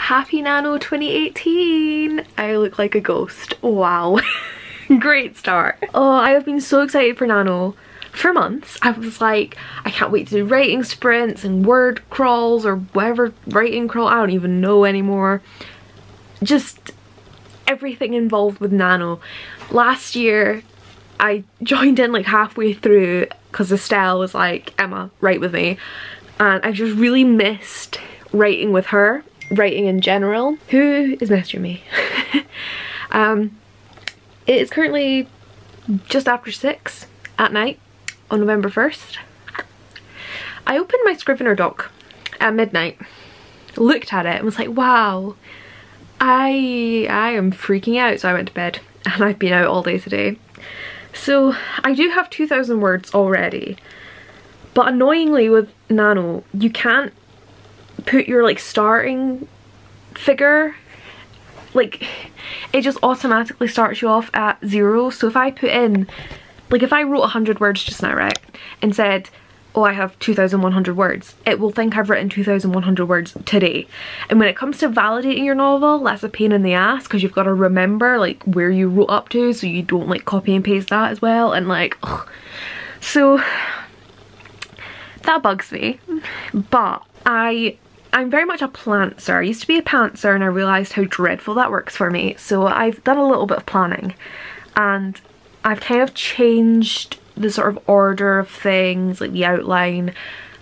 Happy Nano 2018! I look like a ghost. Wow. Great start. Oh, I have been so excited for Nano for months. I was like, I can't wait to do writing sprints and word crawls or whatever writing crawl, I don't even know anymore. Just everything involved with Nano. Last year I joined in like halfway through because Estelle was like, Emma, write with me. And I just really missed writing with her, writing in general. Who is messaging me? It is currently just after 6 at night on November 1st. I opened my Scrivener doc at midnight, looked at it and was like, wow, I am freaking out. So I went to bed and I've been out all day today. So I do have 2,000 words already, but annoyingly with Nano, you can't put your like starting figure, like it just automatically starts you off at 0. So if I put in, like if I wrote 100 words just now, right, and said, oh, I have 2,100 words, it will think I've written 2,100 words today. And when it comes to validating your novel, that's a pain in the ass because you've got to remember like where you wrote up to so you don't like copy and paste that as well, and like, ugh. So that bugs me. But I'm very much a plantser. I used to be a pantser and I realised how dreadful that works for me. So I've done a little bit of planning and I've kind of changed the sort of order of things, like the outline,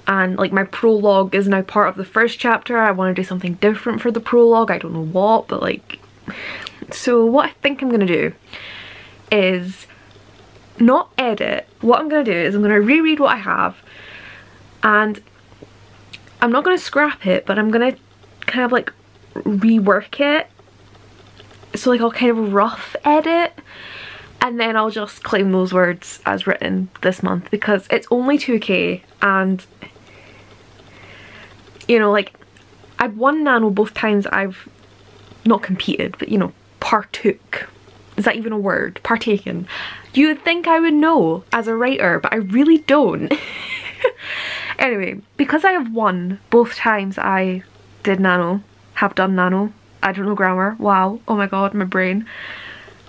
and like my prologue is now part of the first chapter. I want to do something different for the prologue. I don't know what, but like, so what I think I'm gonna do is not edit. What I'm gonna do is I'm gonna reread what I have, and I'm not gonna scrap it, but I'm gonna kind of like rework it. So like I'll kind of rough edit, and then I'll just claim those words as written this month because it's only 2k, and you know, like I've won Nano both times I've not competed, but you know, partook. Is that even a word? Partaken. You would think I would know as a writer, but I really don't. Anyway, because I have won both times I did Nano, have done Nano, I don't know grammar, wow, oh my god, my brain.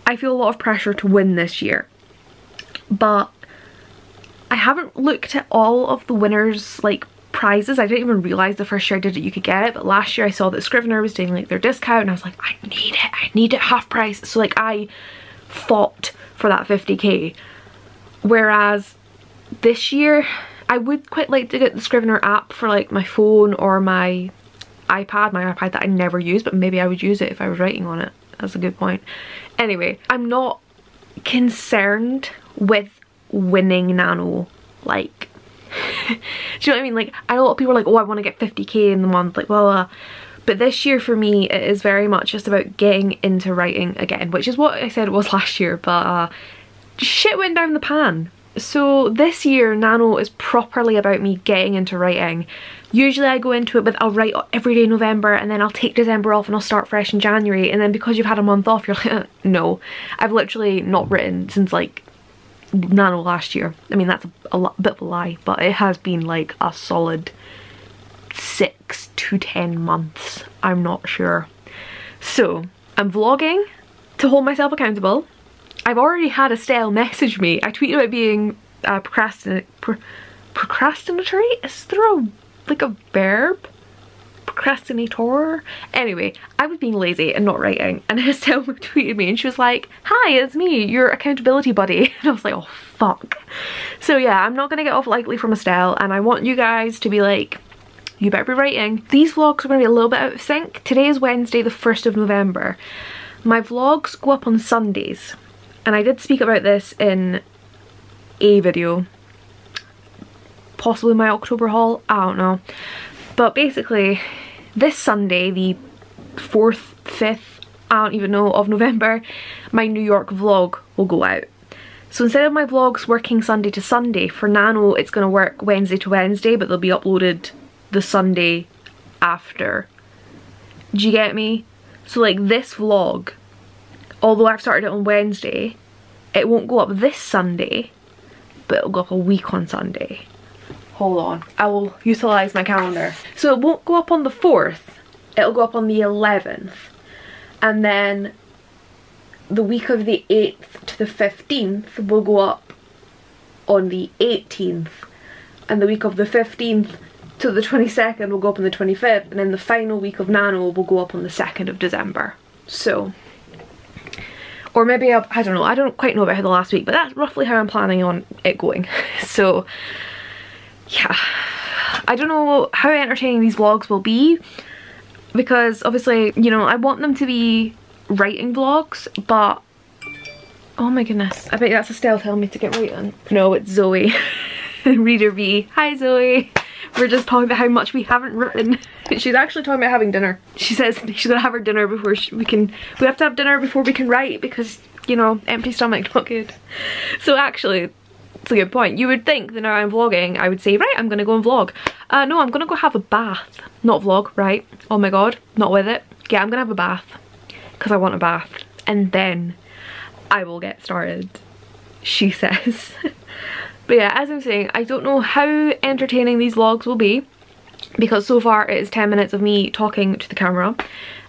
I feel a lot of pressure to win this year. But I haven't looked at all of the winners' like prizes. I didn't even realise the first year I did it you could get it, but last year I saw that Scrivener was doing like their discount and I was like, I need it half price. So like I fought for that 50k. Whereas this year I would quite like to get the Scrivener app for like my phone or my iPad that I never use, but maybe I would use it if I was writing on it. That's a good point. Anyway, I'm not concerned with winning Nano, like, do you know what I mean? Like, I know a lot of people are like, oh, I want to get 50k in the month, like, blah. But this year for me, it is very much just about getting into writing again, which is what I said it was last year, but shit went down the pan. So this year, Nano is properly about me getting into writing. Usually I go into it with, I'll write every day in November and then I'll take December off and I'll start fresh in January, and then because you've had a month off, you're like, no. I've literally not written since like Nano last year. I mean, that's a bit of a lie, but it has been like a solid 6 to 10 months. I'm not sure. So I'm vlogging to hold myself accountable. I've already had Estelle message me. I tweeted about being procrastinatory? Is there like a verb? Procrastinator? Anyway, I was being lazy and not writing, and Estelle tweeted me and she was like, hi, it's me, your accountability buddy. And I was like, oh fuck. So yeah, I'm not gonna get off lightly from Estelle, and I want you guys to be like, you better be writing. These vlogs are gonna be a little bit out of sync. Today is Wednesday, the 1st of November. My vlogs go up on Sundays. And I did speak about this in a video, possibly my October haul, I don't know. But basically, this Sunday, the 4th, 5th, I don't even know, of November, my New York vlog will go out. So instead of my vlogs working Sunday to Sunday, for Nano it's going to work Wednesday to Wednesday, but they'll be uploaded the Sunday after. Do you get me? So like this vlog, although I've started it on Wednesday, it won't go up this Sunday, but it'll go up a week on Sunday. Hold on, I will utilise my calendar. So it won't go up on the 4th, it'll go up on the 11th, and then the week of the 8th to the 15th will go up on the 18th, and the week of the 15th to the 22nd will go up on the 25th, and then the final week of Nano will go up on the 2nd of December. So, or maybe I don't know, I don't quite know about how the last week, but that's roughly how I'm planning on it going. So yeah, I don't know how entertaining these vlogs will be, because obviously, you know, I want them to be writing vlogs, but oh my goodness, I bet that's Estelle telling me to get writing. No, it's Zoe. Reader B. Hi Zoe. We're just talking about how much we haven't written. She's actually talking about having dinner. She says she's gonna have her dinner before we have to have dinner before we can write, because, you know, empty stomach, not good. So actually, it's a good point. You would think that now I'm vlogging, I would say, right, I'm gonna go and vlog. No, I'm gonna go have a bath. Not vlog, right? Oh my god, not with it. Yeah, I'm gonna have a bath, because I want a bath. And then I will get started, she says. But yeah, as I'm saying, I don't know how entertaining these vlogs will be, because so far it is 10 minutes of me talking to the camera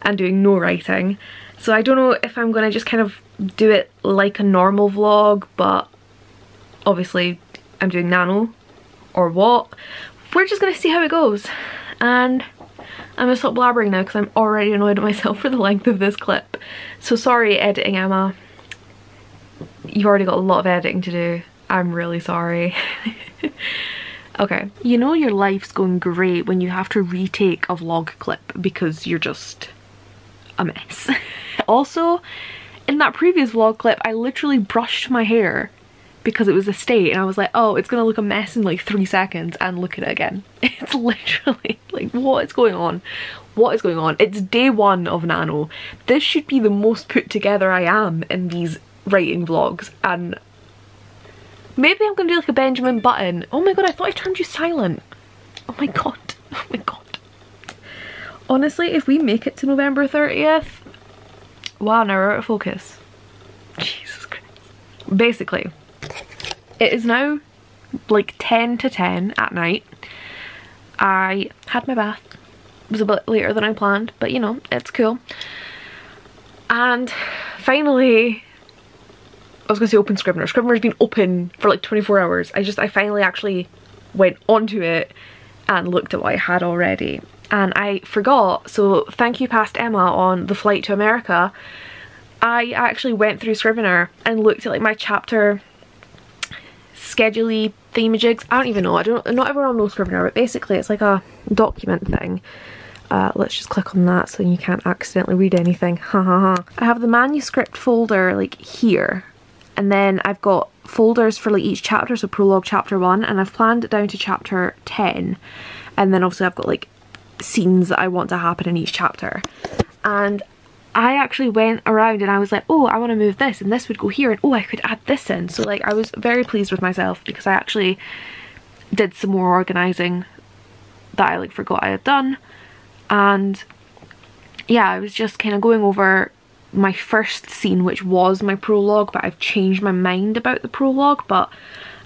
and doing no writing. So I don't know if I'm gonna just kind of do it like a normal vlog, but obviously I'm doing Nano, or what. We're just gonna see how it goes. And I'm gonna stop blabbering now because I'm already annoyed at myself for the length of this clip. So sorry, editing Emma. You've already got a lot of editing to do. I'm really sorry. Okay, you know your life's going great when you have to retake a vlog clip because you're just a mess. Also, in that previous vlog clip, I literally brushed my hair because it was a state, and I was like, oh, it's gonna look a mess in like 3 seconds, and look at it again. It's literally like, what is going on? What is going on? It's day 1 of Nano. This should be the most put together I am in these writing vlogs, and maybe I'm gonna do like a Benjamin Button. Oh my god, I thought I turned you silent. Oh my god. Oh my god. Honestly, if we make it to November 30th, wow, now we're out of focus. Jesus Christ. Basically, it is now like 10 to 10 at night. I had my bath. It was a bit later than I planned, but you know, it's cool. And finally, I was gonna say open Scrivener. Scrivener's been open for like 24 hours. I finally actually went onto it and looked at what I had already. And I forgot, so thank you past Emma on the flight to America. I actually went through Scrivener and looked at like my chapter schedule-y themajigs. I don't even know, not everyone knows Scrivener, but basically it's like a document thing. Let's just click on that so you can't accidentally read anything. Ha ha ha. I have the manuscript folder like here. And then I've got folders for like each chapter, so prologue chapter 1, and I've planned it down to chapter 10. And then obviously I've got like scenes that I want to happen in each chapter. And I actually went around and I was like, oh, I want to move this, and this would go here, and oh, I could add this in. So like I was very pleased with myself because I actually did some more organising that I like forgot I had done. And yeah, I was just kind of going over my first scene, which was my prologue, but I've changed my mind about the prologue, but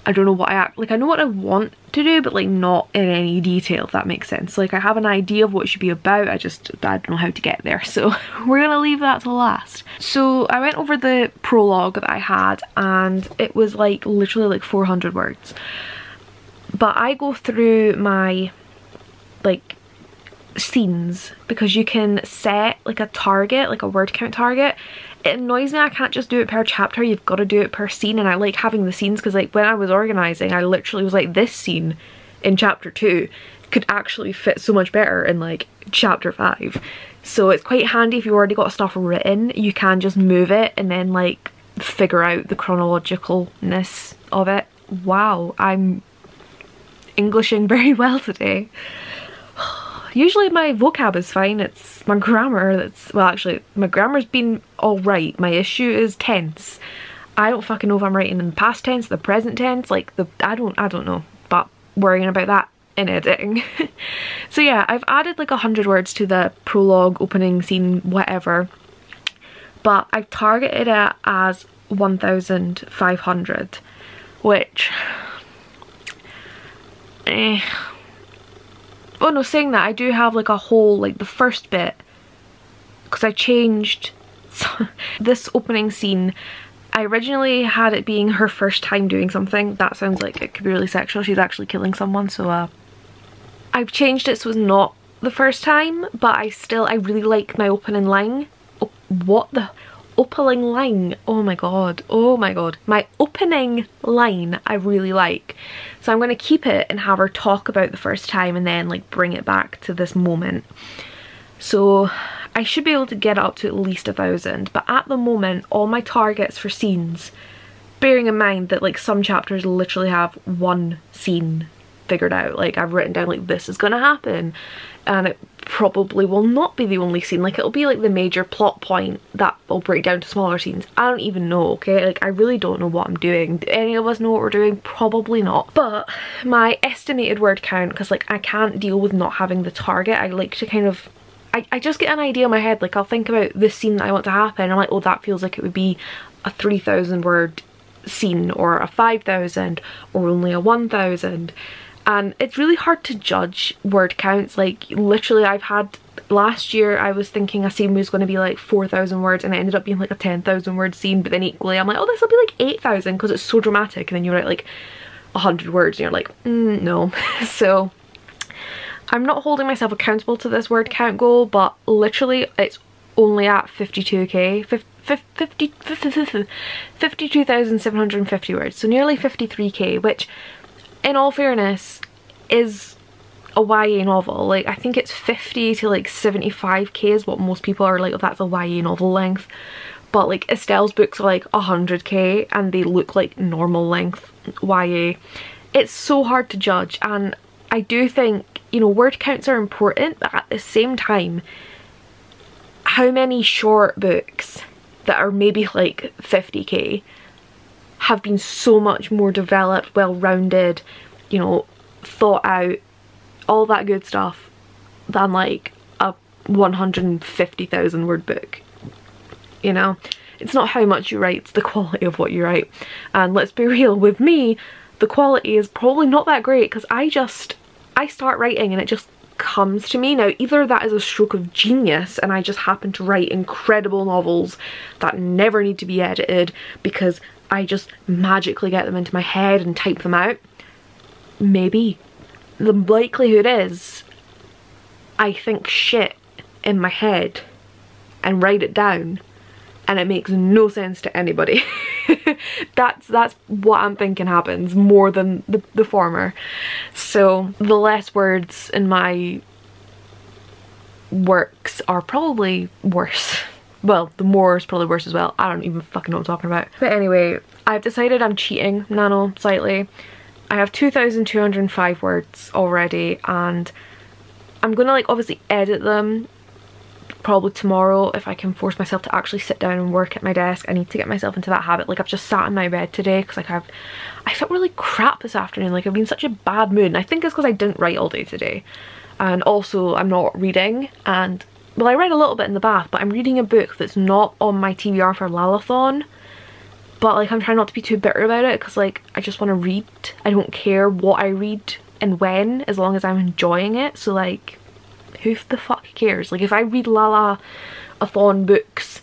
I don't know what I know what I want to do, but like not in any detail, if that makes sense. Like I have an idea of what it should be about, I don't know how to get there, so we're gonna leave that to last. So I went over the prologue that I had, and it was like literally like 400 words, but I go through my like scenes because you can set like a target, like a word count target. It annoys me I can't just do it per chapter, you've got to do it per scene, and I like having the scenes because like when I was organising I literally was like, this scene in chapter 2 could actually fit so much better in like chapter 5. So it's quite handy if you've already got stuff written, you can just move it and then like figure out the chronologicalness of it. Wow, I'm Englishing very well today. Usually my vocab is fine, it's my grammar that's, well actually my grammar's been alright, my issue is tense. I don't fucking know if I'm writing in the past tense, the present tense, like I don't know, but worrying about that in editing. So yeah, I've added like 100 words to the prologue, opening scene, whatever, but I've targeted it as 1,500, which oh no, saying that, I do have like a whole, like the first bit because I changed this opening scene. I originally had it being her first time doing something. That sounds like it could be really sexual. She's actually killing someone, so I've changed it so it's not the first time, but I really like my opening line. Oh, what the opening line? Oh my god, oh my god. My opening line I really like. So I'm going to keep it and have her talk about the first time and then like bring it back to this moment. So I should be able to get it up to at least 1,000, but at the moment all my targets for scenes, bearing in mind that like some chapters literally have one scene figured out, like I've written down like this is gonna happen, and it probably will not be the only scene, like it'll be like the major plot point that will break down to smaller scenes. I don't even know, okay, like I really don't know what I'm doing. Do any of us know what we're doing? Probably not. But my estimated word count, because like I can't deal with not having the target, I like to kind of I just get an idea in my head, like I'll think about this scene that I want to happen, I'm like, oh, that feels like it would be a 3,000 word scene, or a 5,000, or only a 1,000. And it's really hard to judge word counts. Like literally I've had, last year I was thinking a scene was going to be like 4,000 words and it ended up being like a 10,000 word scene, but then equally I'm like, oh, this will be like 8,000 because it's so dramatic, and then you write like 100 words and you're like, no. So I'm not holding myself accountable to this word count goal, but literally it's only at 52k, 52,750 words, so nearly 53k, which in all fairness is a YA novel. Like I think it's 50 to like 75k is what most people are like, oh, that's a YA novel length, but like Estelle's books are like 100k and they look like normal length YA. It's so hard to judge, and I do think, you know, word counts are important, but at the same time, how many short books that are maybe like 50k have been so much more developed, well-rounded, you know, thought out, all that good stuff, than like a 150,000 word book, you know? It's not how much you write, it's the quality of what you write. And let's be real, with me, the quality is probably not that great, because I start writing and it just comes to me. Now either that is a stroke of genius and I just happen to write incredible novels that never need to be edited because I just magically get them into my head and type them out. Maybe. The likelihood is I think shit in my head and write it down and it makes no sense to anybody. That's what I'm thinking happens more than the former. So the less words in my works are probably worse. Well, the more is probably worse as well. I don't even fucking know what I'm talking about. But anyway, I've decided I'm cheating Nano slightly. I have 2,205 words already, and I'm gonna like obviously edit them probably tomorrow if I can force myself to actually sit down and work at my desk. I need to get myself into that habit. Like I've just sat in my bed today because like I felt really crap this afternoon. Like I've been in such a bad mood, and I think it's because I didn't write all day today, and also I'm not reading. And well, I read a little bit in the bath, but I'm reading a book that's not on my TBR for Lalathon. But like I'm trying not to be too bitter about it because like I just want to read. I don't care what I read and when, as long as I'm enjoying it. So like, who the fuck cares? Like if I read Lala-a-thon books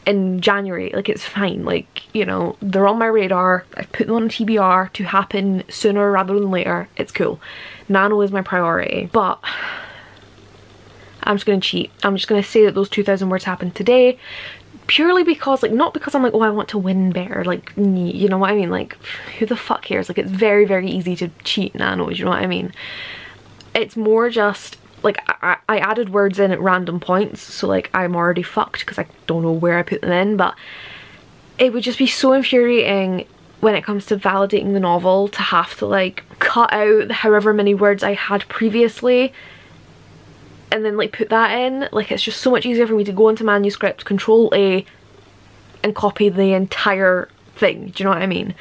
in January, like it's fine. Like, you know, they're on my radar. I've put them on TBR to happen sooner rather than later. It's cool. Nano is my priority. But I'm just gonna cheat. I'm just gonna say that those 2,000 words happened today. Purely because, like, not because I'm like, oh, I want to win better, like, you know what I mean? Like, who the fuck cares? Like, it's very, very easy to cheat Nano, you know what I mean? It's more just, like, I added words in at random points, so, like, I'm already fucked because I don't know where I put them in, but it would just be so infuriating when it comes to validating the novel to have to, like, cut out however many words I had previously and then like put that in. Like it's just so much easier for me to go into manuscript, Control A, and copy the entire thing. Do you know what I mean?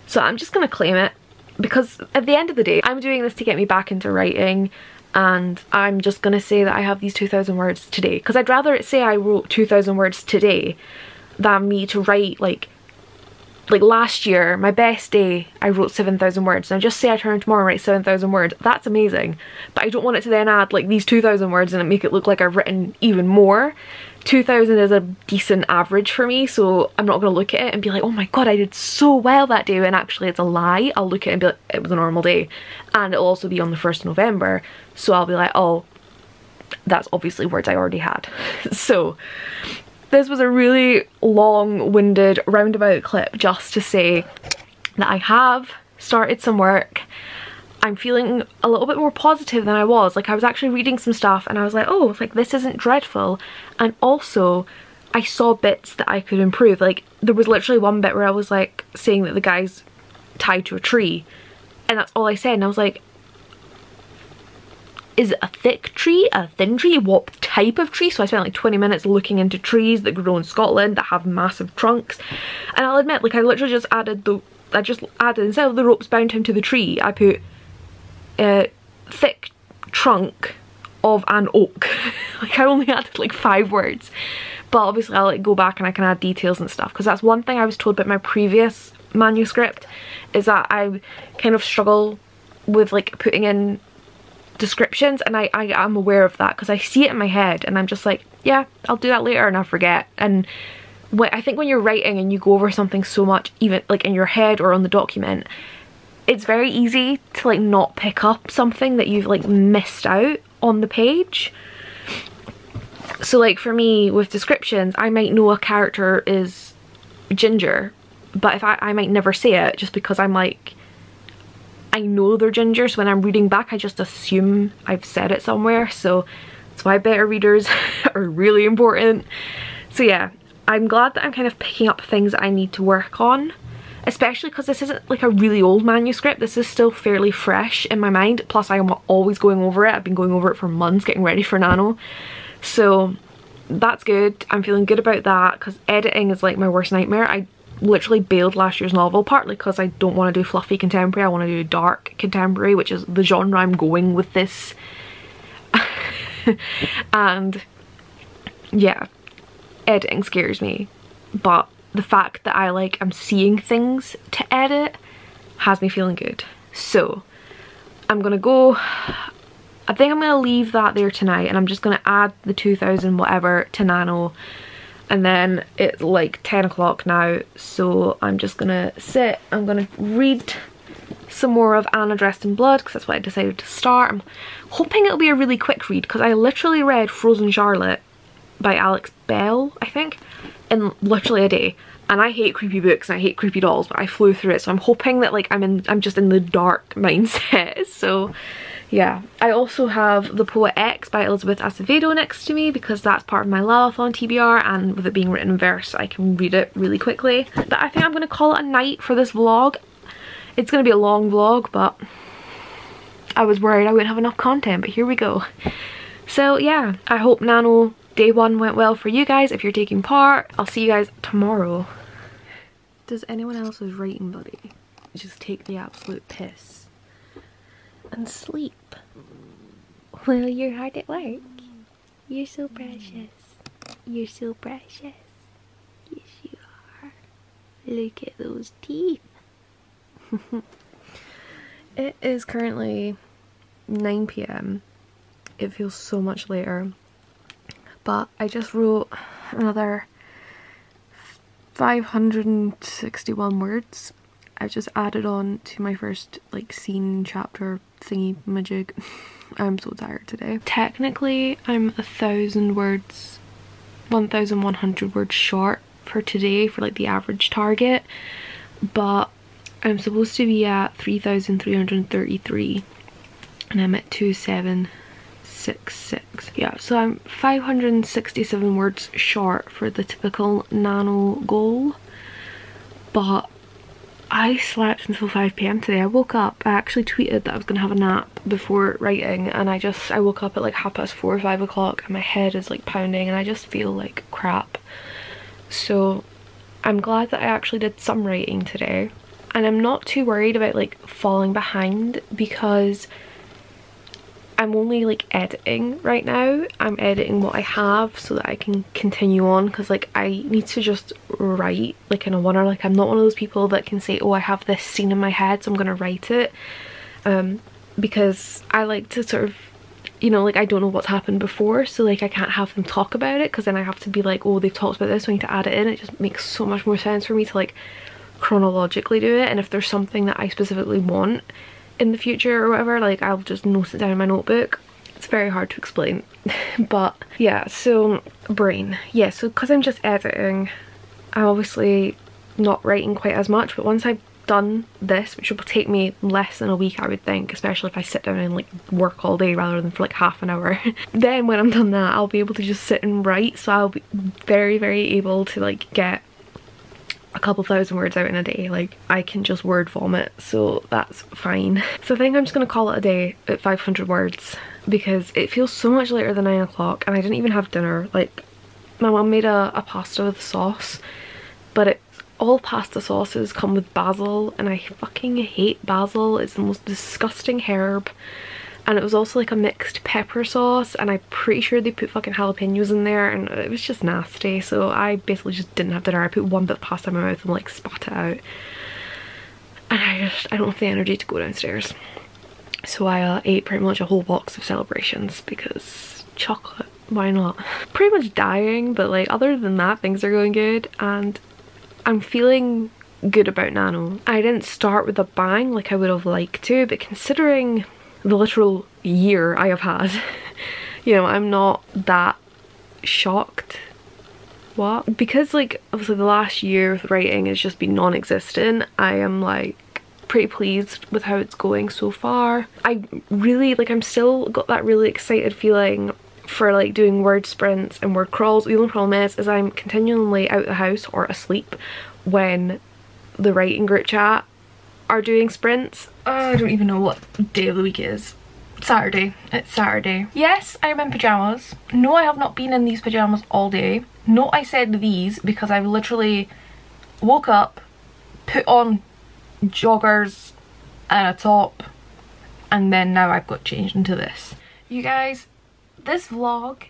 So I'm just gonna claim it, because at the end of the day I'm doing this to get me back into writing, and I'm just gonna say that I have these 2,000 words today, because I'd rather it say I wrote 2,000 words today than me to write like last year, my best day, I wrote 7,000 words. Now just say I turn tomorrow and write 7,000 words. That's amazing. But I don't want it to then add like these 2,000 words and make it look like I've written even more. 2000 is a decent average for me, so I'm not going to look at it and be like, oh my god, I did so well that day, and actually it's a lie. I'll look at it and be like, it was a normal day. And it'll also be on the 1st of November, so I'll be like, oh, that's obviously words I already had. So this was a really long-winded roundabout clip just to say that I have started some work. I'm feeling a little bit more positive than I was. Like, I was actually reading some stuff and I was like, oh, like, this isn't dreadful. And also I saw bits that I could improve. Like, there was literally one bit where I was like saying that the guy's tied to a tree, and that's all I said, and I was like, is it a thick tree, a thin tree, what type of tree? So I spent like 20 minutes looking into trees that grow in Scotland that have massive trunks, and I'll admit, like, I literally just added instead of the ropes bound him to the tree, I put a thick trunk of an oak. Like, I only added like 5 words, but obviously I'll like go back and I can add details and stuff, because that's one thing I was told about my previous manuscript, is that I kind of struggle with like putting in descriptions, and I am aware of that because I see it in my head and I'm just like, yeah, I'll do that later, and I forget. And I think when you're writing and you go over something so much, even like in your head or on the document, it's very easy to like not pick up something that you've like missed out on the page. So like for me with descriptions, I might know a character is ginger, but if I might never say it just because I'm like, I know they're ginger, so when I'm reading back I just assume I've said it somewhere. So that's why beta readers are really important. So yeah, I'm glad that I'm kind of picking up things that I need to work on, especially because this isn't like a really old manuscript. This is still fairly fresh in my mind, plus I am always going over it. I've been going over it for months getting ready for Nano, so that's good. I'm feeling good about that, because editing is like my worst nightmare. I literally bailed last year's novel, partly because I don't want to do fluffy contemporary, I want to do dark contemporary, which is the genre I'm going with this. And yeah, editing scares me, but the fact that I'm seeing things to edit has me feeling good. So I'm gonna go, I think I'm gonna leave that there tonight, and I'm just gonna add the 2000 whatever to Nano, and then it's like 10 o'clock now, so I'm just gonna sit, I'm gonna read some more of Anna Dressed in Blood, because that's what I decided to start. I'm hoping it'll be a really quick read, because I literally read Frozen Charlotte by Alex Bell, I think, in literally a day, and I hate creepy books and I hate creepy dolls, but I flew through it, so I'm hoping that like I'm just in the dark mindset. So yeah, I also have The Poet X by Elizabeth Acevedo next to me, because that's part of my Lalathon TBR, and with it being written in verse I can read it really quickly. But I think I'm gonna call it a night for this vlog. It's gonna be a long vlog, but I was worried I wouldn't have enough content, but here we go. So yeah, I hope Nano Day 1 went well for you guys if you're taking part. I'll see you guys tomorrow. Does anyone else's writing buddy just take the absolute piss and sleep while you're hard at work? You're so precious. You're so precious. Yes, you are. Look at those teeth. It is currently 9 PM. It feels so much later. But I just wrote another 561 words. I've just added on to my first like scene chapter thingy majig. I'm so tired today. Technically I'm 1,000 words, 1,100 words short for today for like the average target, but I'm supposed to be at 3,333 and I'm at 2,766. Yeah, so I'm 567 words short for the typical Nano goal, but I slept until 5 PM today. I woke up, I actually tweeted that I was gonna have a nap before writing, and I woke up at like 4:30 or 5 o'clock and my head is like pounding and I just feel like crap. So I'm glad that I actually did some writing today, and I'm not too worried about like falling behind because I'm only like editing right now. I'm editing what I have so that I can continue on, because like I need to just write like in a one, or like I'm not one of those people that can say, oh, I have this scene in my head so I'm gonna write it, because I like to sort of you know, like I don't know what's happened before, so like I can't have them talk about it because then I have to be like, oh, they've talked about this, so I need to add it in. It just makes so much more sense for me to like chronologically do it, and if there's something that I specifically want in the future or whatever, like I'll just note it down in my notebook. It's very hard to explain. But yeah, so brain. Yeah, so because I'm just editing, I'm obviously not writing quite as much, but once I've done this, which will take me less than a week I would think, especially if I sit down and like work all day rather than for like half an hour, then when I'm done that I'll be able to just sit and write, so I'll be very able to like get a couple thousand words out in a day. Like I can just word vomit, so that's fine. So I think I'm just gonna call it a day at 500 words because it feels so much later than 9 o'clock and I didn't even have dinner. Like my mum made a pasta with sauce, but all pasta sauces come with basil and I fucking hate basil. It's the most disgusting herb, and it was also like a mixed pepper sauce and I'm pretty sure they put fucking jalapenos in there and it was just nasty, so I basically just didn't have dinner. I put one bit of pasta in my mouth and like spat it out, and I don't have the energy to go downstairs, so I ate pretty much a whole box of Celebrations because chocolate, why not? Pretty much dying, but like other than that things are going good and I'm feeling good about Nano. I didn't start with a bang like I would have liked to, but considering the literal year I have had, you know, I'm not that shocked. What? Because like obviously the last year with writing has just been non-existent, I am like pretty pleased with how it's going so far. I really like, I'm still got that really excited feeling for like doing word sprints and word crawls. The only problem is I'm continually out the house or asleep when the writing group chat are doing sprints. I don't even know what day of the week it is. Saturday. It's Saturday. Yes, I am in pyjamas. No, I have not been in these pyjamas all day. No, I said these because I've literally woke up, put on joggers and a top, and then now I've got changed into this. You guys, this vlog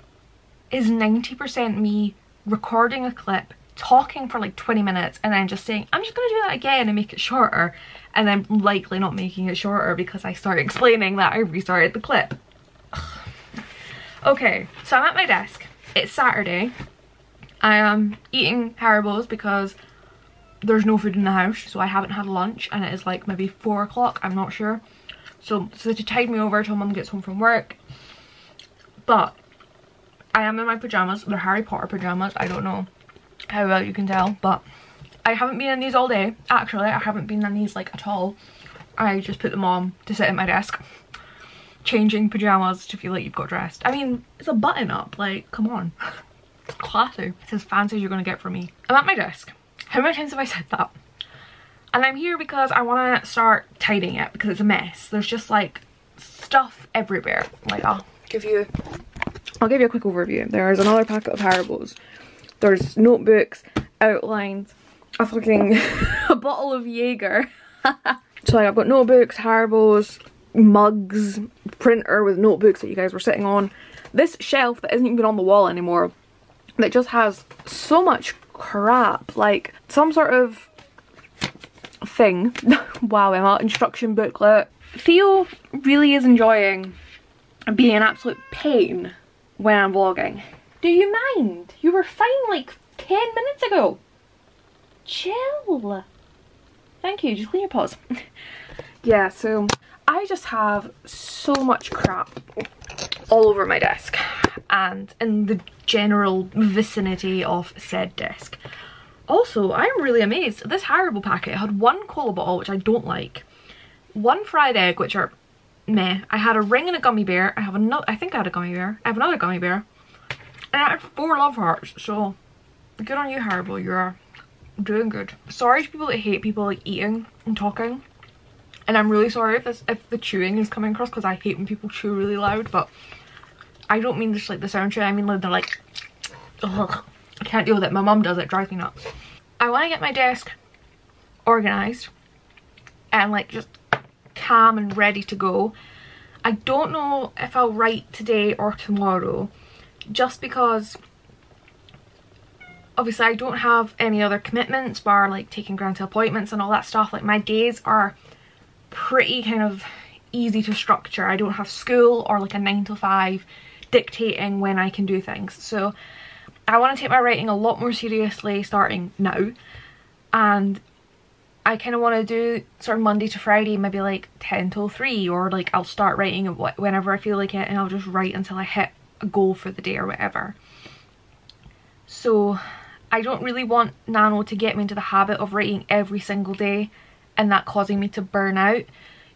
is 90% me recording a clip, talking for like 20 minutes and then just saying I'm just gonna do that again and make it shorter, and then likely not making it shorter because I start explaining that I restarted the clip. Okay, so I'm at my desk. It's Saturday. I am eating Haribo's because there's no food in the house, so I haven't had lunch and it is like maybe 4 o'clock, I'm not sure. So to tide me over till mum gets home from work. But I am in my pyjamas. They're Harry Potter pyjamas. I don't know how well you can tell, but I haven't been in these all day. Actually, I haven't been in these like at all. I just put them on to sit at my desk, changing pyjamas to feel like you've got dressed. I mean, it's a button up, like, come on. It's classy. It's as fancy as you're gonna get from me. I'm at my desk. How many times have I said that? And I'm here because I want to start tidying it because it's a mess. There's just like stuff everywhere. Like I'll give you a quick overview. There's another packet of Haribo's. There's notebooks, outlines, a fucking a bottle of Jaeger. So like, I've got notebooks, Haribo's, mugs, printer with notebooks that you guys were sitting on. This shelf that isn't even on the wall anymore, that just has so much crap, like some sort of thing. Wow, Emma, instruction booklet. Theo really is enjoying being an absolute pain when I'm vlogging. Do you mind? You were fine like 10 minutes ago. Chill. Thank you, just clean your paws. Yeah, so I just have so much crap all over my desk and in the general vicinity of said desk. Also, I'm really amazed. This Haribo packet had one cola bottle, which I don't like, one fried egg, which are meh. I had a ring and a gummy bear. I have another, I think I had a gummy bear. I have another gummy bear. And I had 4 love hearts, so good on you, Haribo. You're doing good. Sorry to people that hate people like eating and talking. And I'm really sorry if the chewing is coming across, because I hate when people chew really loud, but I don't mean just like the sound chew. I mean like they're like, ugh, I can't deal with it. My mum does it, drives me nuts. I want to get my desk organized and like just calm and ready to go. I don't know if I'll write today or tomorrow, just because obviously I don't have any other commitments bar like taking Grant to appointments and all that stuff. Like my days are pretty kind of easy to structure. I don't have school or like a 9 to 5 dictating when I can do things. So I want to take my writing a lot more seriously starting now, and I kind of want to do sort of Monday to Friday, maybe like 10 till 3, or like I'll start writing whenever I feel like it, and I'll just write until I hit a goal for the day or whatever. So I don't really want Nano to get me into the habit of writing every single day and that causing me to burn out.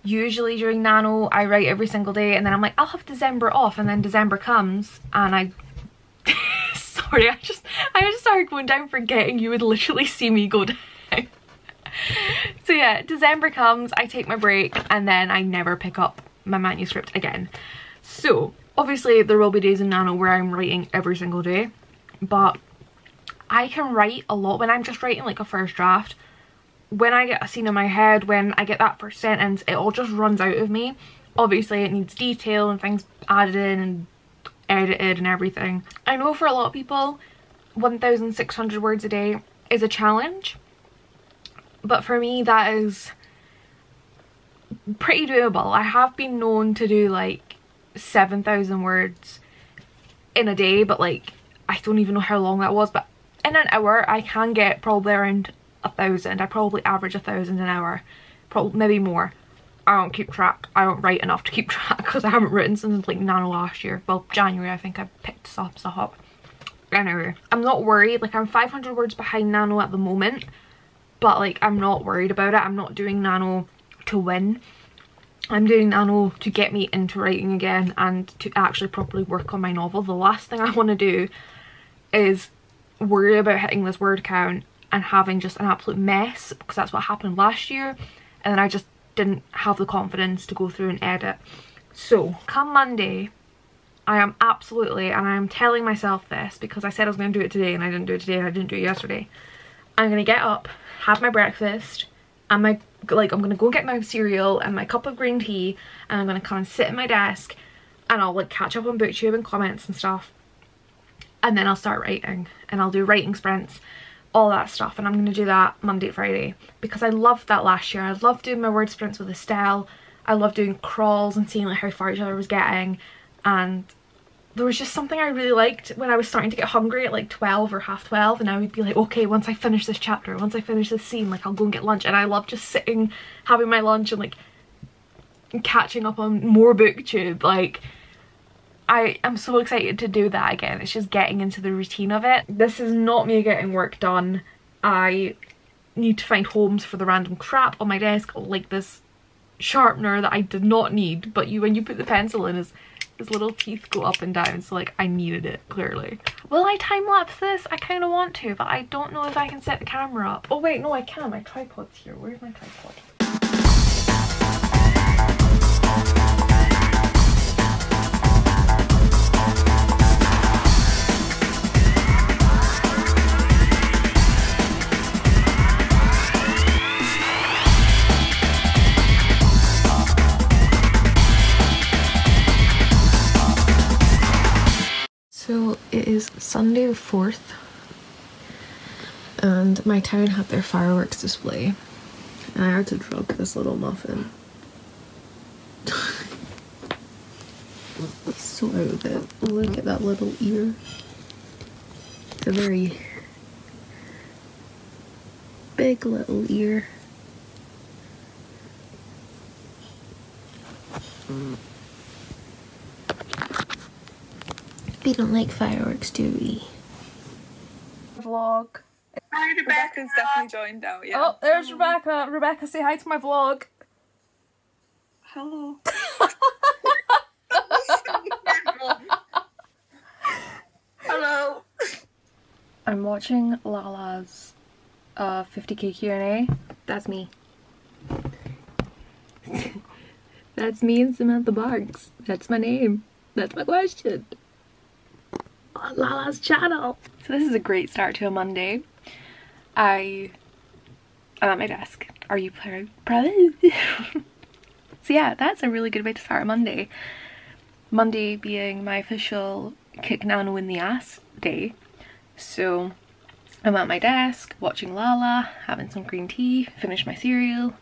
Usually during Nano I write every single day, and then I'm like, I'll have December off, and then December comes and I sorry, I just started going down forgetting you would literally see me go down. So yeah, December comes, I take my break, and then I never pick up my manuscript again. So obviously there will be days in Nano where I'm writing every single day, but I can write a lot when I'm just writing like a first draft. When I get a scene in my head, when I get that first sentence, it all just runs out of me. Obviously it needs detail and things added in and edited and everything. I know for a lot of people 1,600 words a day is a challenge, but for me that is pretty doable. I have been known to do like 7,000 words in a day, but like I don't even know how long that was, but in an hour I can get probably around 1,000. I probably average 1,000 an hour, probably maybe more. I don't keep track. I don't write enough to keep track because I haven't written since like Nano last year. Well, January I think I picked stuff up. Anyway, I'm not worried. Like I'm 500 words behind Nano at the moment, but like I'm not worried about it. I'm not doing Nano to win. I'm doing Nano to get me into writing again and to actually properly work on my novel. The last thing I want to do is worry about hitting this word count and having just an absolute mess, because that's what happened last year, and then I just didn't have the confidence to go through and edit. So come Monday, I am absolutely, and I am telling myself this because I said I was going to do it today and I didn't do it today and I didn't do it yesterday, I'm going to get up, have my breakfast, and I'm going to go get my cereal and my cup of green tea, and I'm going to come and sit at my desk and I'll like catch up on booktube and comments and stuff, and then I'll start writing and I'll do writing sprints, all that stuff, and I'm going to do that Monday to Friday because I loved that last year. I loved doing my word sprints with Estelle. I loved doing crawls and seeing like how far each other was getting, and there was just something I really liked when I was starting to get hungry at like 12 or half 12, and I would be like, okay, once I finish this chapter, once I finish this scene, like I'll go and get lunch. And I love just sitting having my lunch and like catching up on more booktube. Like I am so excited to do that again. It's just getting into the routine of it. This is not me getting work done. I need to find homes for the random crap on my desk, like this sharpener that I did not need, but when you put the pencil in, his little teeth go up and down, so like I needed it clearly. Will I time lapse this? I kind of want to, but I don't know if I can set the camera up. Oh wait, no I can. My tripod's here. Where's my tripod? So it is Sunday the 4th and my town had their fireworks display and I had to drug this little muffin. He's so out of it. Look at that little ear. It's a very big little ear. We don't like fireworks, do we? Vlog. Hi, Rebecca's definitely joined now, yeah. Oh, there's Rebecca. Rebecca, say hi to my vlog. Hello. Hello. I'm watching Lala's 50k Q&A. That's me. That's me and Samantha Barks. That's my name. That's my question. On Lala's channel. So this is a great start to a Monday. I'm at my desk. Are you proud? So yeah, that's a really good way to start a Monday. Monday being my official kick Nano in the ass day. So I'm at my desk watching Lala, having some green tea, finish my cereal,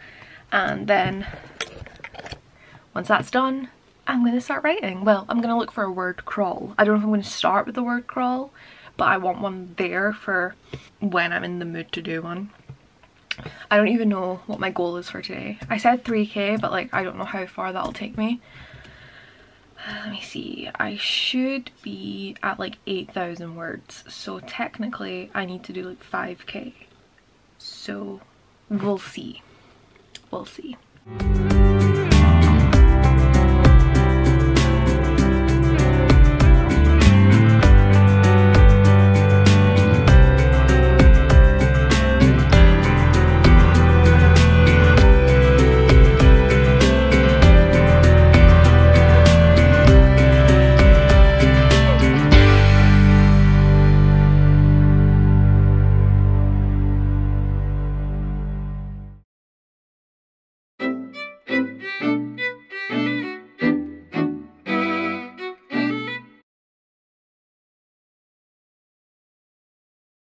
and then once that's done, I'm going to start writing. Well, I'm going to look for a word crawl. I don't know if I'm going to start with the word crawl, but I want one there for when I'm in the mood to do one. I don't even know what my goal is for today. I said 3k, but like I don't know how far that'll take me. Let me see. I should be at like 8,000 words. So technically I need to do like 5k. So we'll see. We'll see.